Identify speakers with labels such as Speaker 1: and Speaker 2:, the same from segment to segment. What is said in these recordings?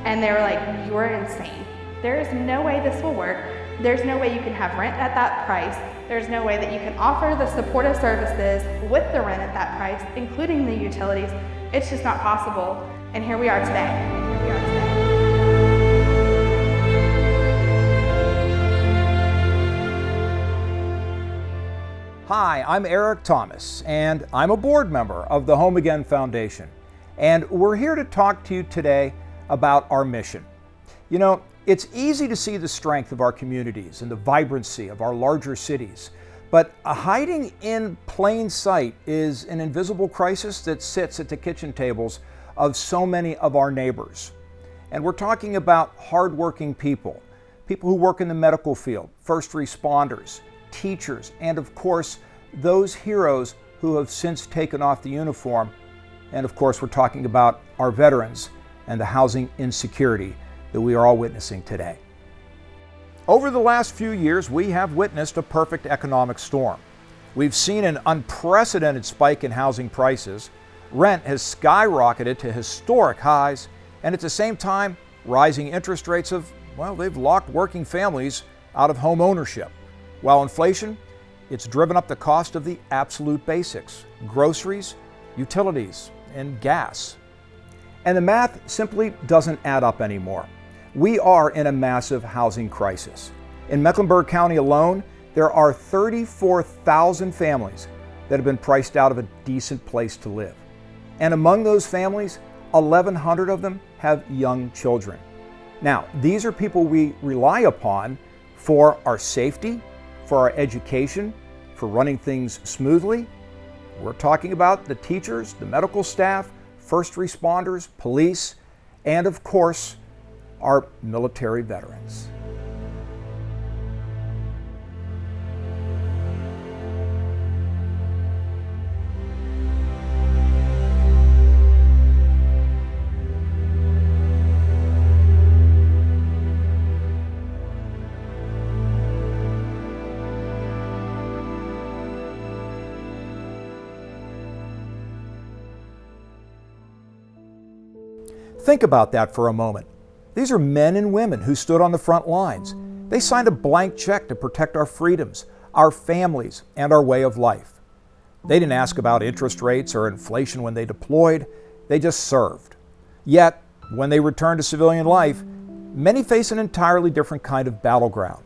Speaker 1: and they were like, "You are insane. There is no way this will work. There's no way you can have rent at that price. There's no way that you can offer the supportive services with the rent at that price, including the utilities. It's just not possible." And here we are today.
Speaker 2: Hi, I'm Eric Thomas, and I'm a board member of the Home Again Foundation. And we're here to talk to you today about our mission. You know, it's easy to see the strength of our communities and the vibrancy of our larger cities, but hiding in plain sight is an invisible crisis that sits at the kitchen tables of so many of our neighbors. And we're talking about hardworking people who work in the medical field, first responders, teachers, and of course, those heroes who have since taken off the uniform. And of course, we're talking about our veterans and the housing insecurity that we are all witnessing today. Over the last few years, we have witnessed a perfect economic storm. We've seen an unprecedented spike in housing prices. Rent has skyrocketed to historic highs, and at the same time, rising interest rates they've locked working families out of home ownership. While inflation, it's driven up the cost of the absolute basics, groceries, utilities, and gas. And the math simply doesn't add up anymore. We are in a massive housing crisis. In Mecklenburg County alone, there are 34,000 families that have been priced out of a decent place to live. And among those families, 1,100 of them have young children. Now, these are people we rely upon for our safety, for our education, for running things smoothly. We're talking about the teachers, the medical staff, first responders, police, and of course, our military veterans. Think about that for a moment. These are men and women who stood on the front lines. They signed a blank check to protect our freedoms, our families, and our way of life. They didn't ask about interest rates or inflation when they deployed. They just served. Yet, when they return to civilian life, many face an entirely different kind of battleground.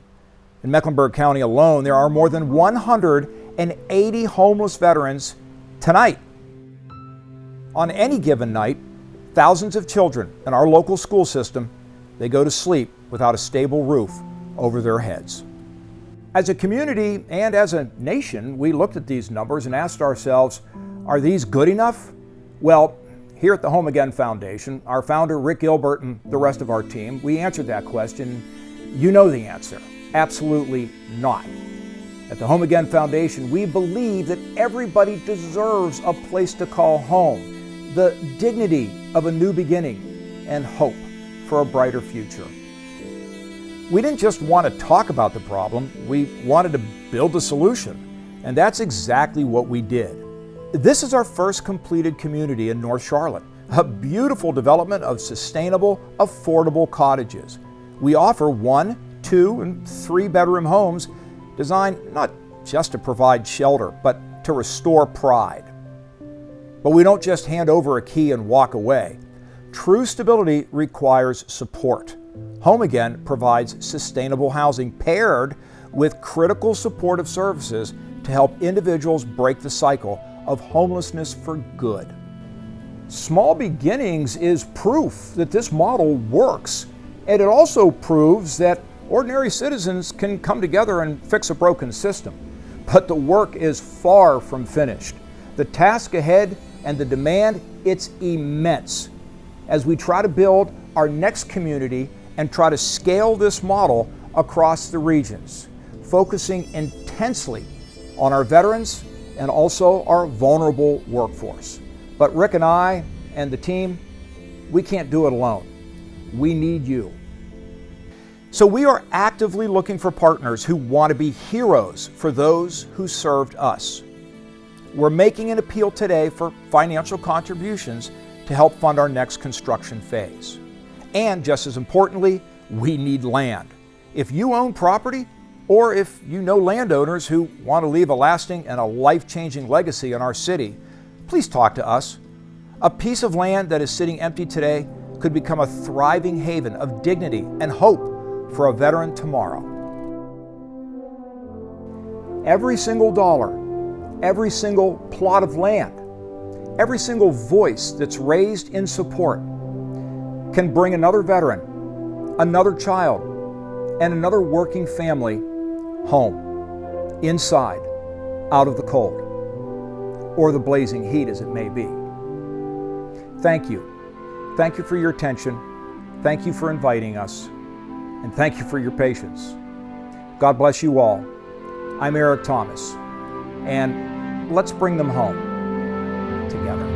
Speaker 2: In Mecklenburg County alone, there are more than 180 homeless veterans tonight. On any given night, thousands of children in our local school system, they go to sleep without a stable roof over their heads. As a community and as a nation, we looked at these numbers and asked ourselves, are these good enough? Well, here at the Home Again Foundation, our founder, Rick Gilbert, and the rest of our team, we answered that question. You know the answer. Absolutely not. At the Home Again Foundation, we believe that everybody deserves a place to call home, the dignity of a new beginning, and hope for a brighter future. We didn't just want to talk about the problem, we wanted to build a solution, and that's exactly what we did. This is our first completed community in North Charlotte, a beautiful development of sustainable, affordable cottages. We offer 1, 2, and 3 bedroom homes designed not just to provide shelter, but to restore pride. But we don't just hand over a key and walk away. True stability requires support. Home Again provides sustainable housing paired with critical supportive services to help individuals break the cycle of homelessness for good. Small beginnings is proof that this model works, and it also proves that ordinary citizens can come together and fix a broken system. But the work is far from finished. The task ahead and the demand, it's immense as we try to build our next community and try to scale this model across the regions, focusing intensely on our veterans and also our vulnerable workforce. But Rick and I and the team, we can't do it alone. We need you. So we are actively looking for partners who want to be heroes for those who served us. We're making an appeal today for financial contributions to help fund our next construction phase. And just as importantly, we need land. If you own property, or if you know landowners who want to leave a lasting and a life-changing legacy in our city, please talk to us. A piece of land that is sitting empty today could become a thriving haven of dignity and hope for a veteran tomorrow. Every single dollar, every single plot of land, every single voice that's raised in support can bring another veteran, another child, and another working family home, inside, out of the cold, or the blazing heat as it may be. Thank you. Thank you for your attention. Thank you for inviting us. And thank you for your patience. God bless you all. I'm Eric Thomas, and let's bring them home together.